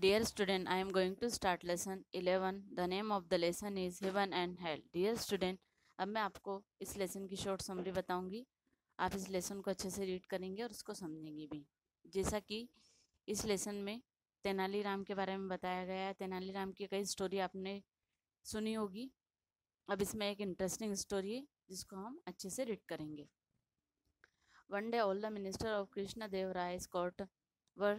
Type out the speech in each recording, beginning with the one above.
Dear student, I am going to start lesson 11. The name of the lesson is Heaven and Hell. Dear student, अब मैं आपको इस lesson की short summary बताऊंगी. आप इस लेसन को अच्छे से रीड करेंगे और उसको समझेंगे भी. जैसा कि इस लेसन में तेनालीराम के बारे में बताया गया है. तेनालीराम की कई स्टोरी आपने सुनी होगी. अब इसमें एक इंटरेस्टिंग स्टोरी है जिसको हम अच्छे से रीड करेंगे. One day all the ministers of Krishna Dev Rai's court were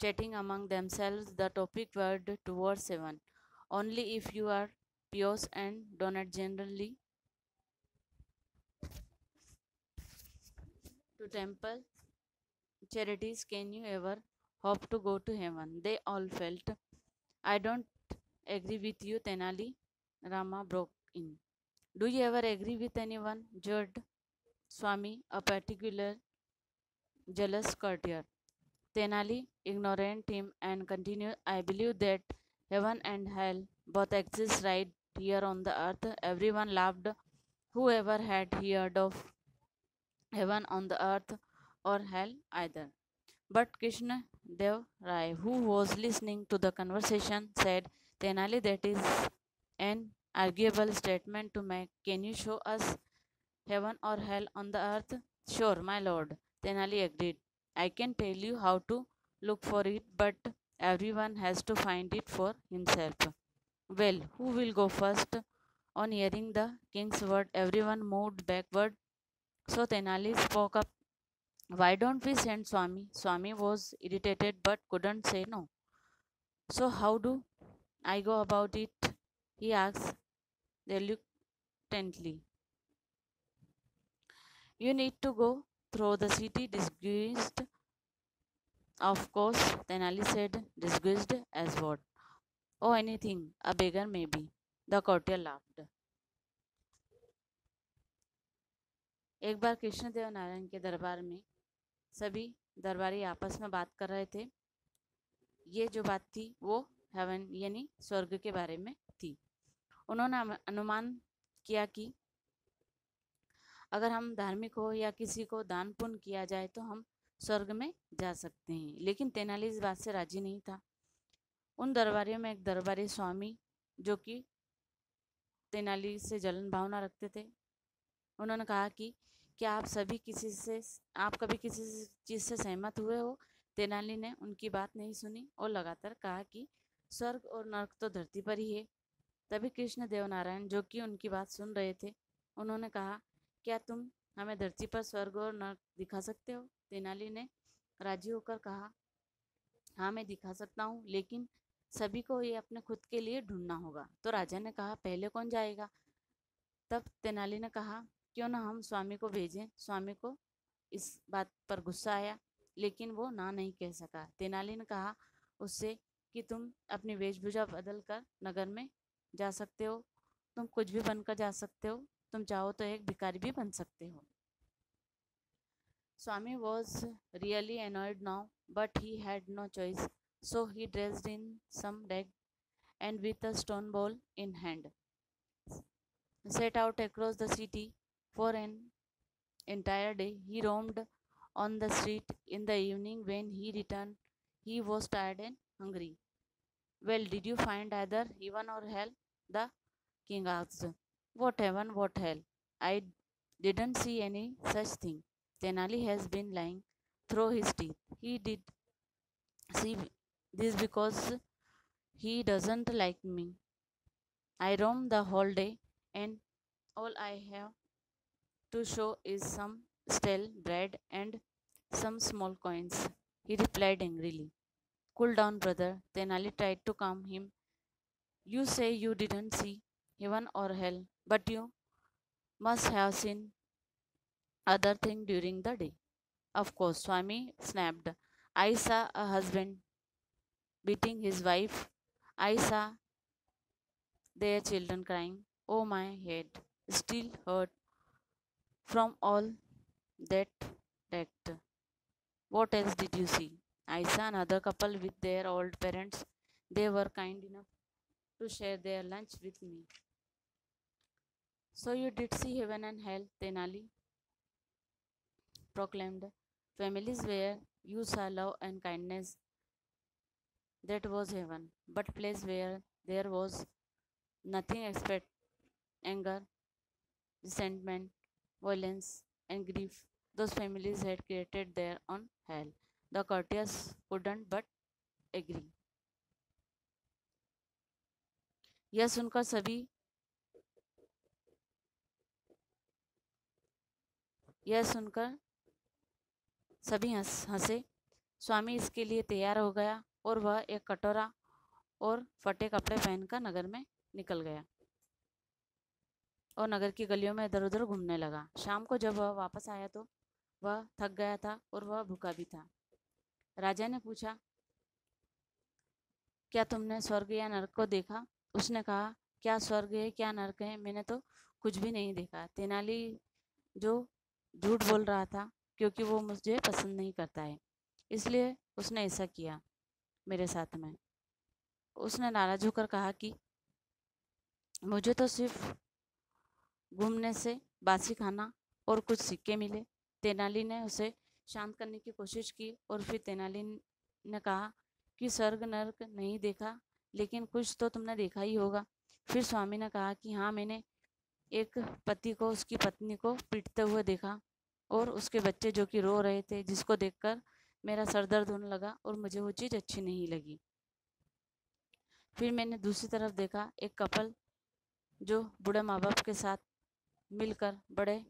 chatting among themselves. The topic word towards heaven. Only if you are pious and donate generally to temple charities can you ever hope to go to heaven. They all felt. I don't agree with you, Tenali. Rama broke in. Do you ever agree with anyone? Judge Swami, a particular jealous courtier. Tenali ignored him and continued, I believe that heaven and hell both exist right here on the earth. Everyone laughed. Whoever had heard of heaven on the earth or hell either. But Krishna Dev Rai, who was listening to the conversation, said, Tenali, that is an arguable statement to make. Can you show us heaven or hell on the earth? Sure, my lord, Tenali agreed. I can tell you how to look for it, but everyone has to find it for himself. Well, who will go first? On hearing the king's word, everyone moved backward. So Tenali spoke up. Why don't we send Swami? Swami was irritated but couldn't say no. So how do I go about it? He asked reluctantly. You need to go through the city disguised. Of course, Tenali said, disguised as what? Oh, anything, a beggar maybe. The courtier laughed. एक बार कृष्णदेव नारायण के दरबार में सभी दरबारी आपस में बात कर रहे थे. ये जो बात थी वो हेवन यानी स्वर्ग के बारे में थी. उन्होंने अनुमान किया कि अगर हम धार्मिक हो या किसी को दान पुण्य किया जाए तो हम स्वर्ग में जा सकते हैं. लेकिन तेनाली इस बात से राजी नहीं था. उन दरबारियों में एक दरबारी स्वामी जो कि तेनाली से जलन भावना रखते थे, उन्होंने कहा कि क्या आप कभी किसी चीज़ से सहमत हुए हो? तेनाली ने उनकी बात नहीं सुनी और लगातार कहा कि स्वर्ग और नरक तो धरती पर ही है. तभी कृष्ण देव नारायण जो कि उनकी बात सुन रहे थे, उन्होंने कहा, क्या तुम हमें धरती पर स्वर्ग और नरक दिखा सकते हो? तेनाली ने राजी होकर कहा, हाँ मैं दिखा सकता हूँ, लेकिन सभी को ये अपने खुद के लिए ढूंढना होगा. तो राजा ने कहा, पहले कौन जाएगा? तब तेनाली ने कहा, क्यों ना हम स्वामी को भेजें. स्वामी को इस बात पर गुस्सा आया, लेकिन वो ना नहीं कह सका. तेनाली ने कहा उससे कि तुम अपनी वेशभूषा बदल कर नगर में जा सकते हो, तुम कुछ भी बनकर जा सकते हो, तुम चाहो तो एक भिखारी भी बन सकते हो. Swami was really annoyed now, but he had no choice. So he dressed in some rag and with a stone ball in hand, set out across the city for an entire day. He roamed on the street. In the evening, when he returned, he was tired and hungry. Well, did you find either heaven or hell? The king asked. What heaven, what hell? I didn't see any such thing. Tenali has been lying through his teeth. He did see this because he doesn't like me. I roam the whole day and all I have to show is some stale bread and some small coins. He replied angrily. Cool down, brother. Tenali tried to calm him. You say you didn't see heaven or hell, but you must have seen other thing during the day. Of course, Swami snapped. I saw a husband beating his wife. I saw their children crying. Oh, my head still hurt from all that wrecked. What else did you see? I saw another couple with their old parents. They were kind enough to share their lunch with me. So you did see heaven and hell, Tenali proclaimed. Families where you saw love and kindness That was heaven, but place where there was nothing except anger, resentment, violence, and grief. Those families had created their own hell. The courtiers couldn't but agree. यह सुनकर सभी यह सुनकर सभी हंसे। स्वामी इसके लिए तैयार हो गया और वह एक कटोरा और फटे कपड़े पहनकर नगर में निकल गया और नगर की गलियों में इधर उधर घूमने लगा। शाम को जब वह वापस आया तो वह थक गया था और वह भूखा भी था। राजा ने पूछा, क्या तुमने स्वर्ग या नरक को देखा? उसने कहा, क्या स्वर्ग है क्या नरक है, मैंने तो कुछ भी नहीं देखा। तेनाली जो झूठ बोल रहा था क्योंकि वो मुझे पसंद नहीं करता है, इसलिए उसने ऐसा किया मेरे साथ में। उसने नाराज होकर कहा कि मुझे तो सिर्फ घूमने से बासी खाना और कुछ सिक्के मिले। तेनाली ने उसे शांत करने की कोशिश की और फिर तेनाली ने कहा कि स्वर्ग नरक नहीं देखा, लेकिन कुछ तो तुमने देखा ही होगा। फिर स्वामी ने कहा कि हाँ, मैंने एक पति को उसकी पत्नी को पीटते हुए देखा और उसके बच्चे जो कि रो रहे थे, जिसको देखकर मेरा सर दर्द होने लगा और मुझे वो चीज़ अच्छी नहीं लगी। फिर मैंने दूसरी तरफ देखा, एक कपल जो बूढ़े माँ बाप के साथ मिलकर बड़े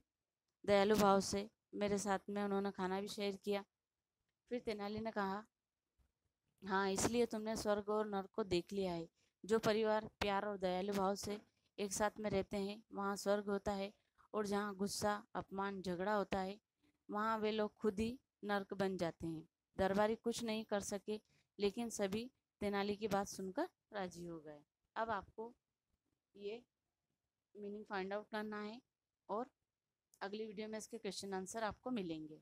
दयालु भाव से मेरे साथ में उन्होंने खाना भी शेयर किया। फिर तेनाली ने कहा, हाँ, इसलिए तुमने स्वर्ग और नरक को देख लिया है। जो परिवार प्यार और दयालु भाव से एक साथ में रहते हैं वहाँ स्वर्ग होता है, और जहाँ गुस्सा, अपमान, झगड़ा होता है वहाँ वे लोग खुद ही नरक बन जाते हैं। दरबारी कुछ नहीं कर सके, लेकिन सभी तेनाली की बात सुनकर राजी हो गए। अब आपको ये मीनिंग फाइंड आउट करना है और अगली वीडियो में इसके क्वेश्चन आंसर आपको मिलेंगे।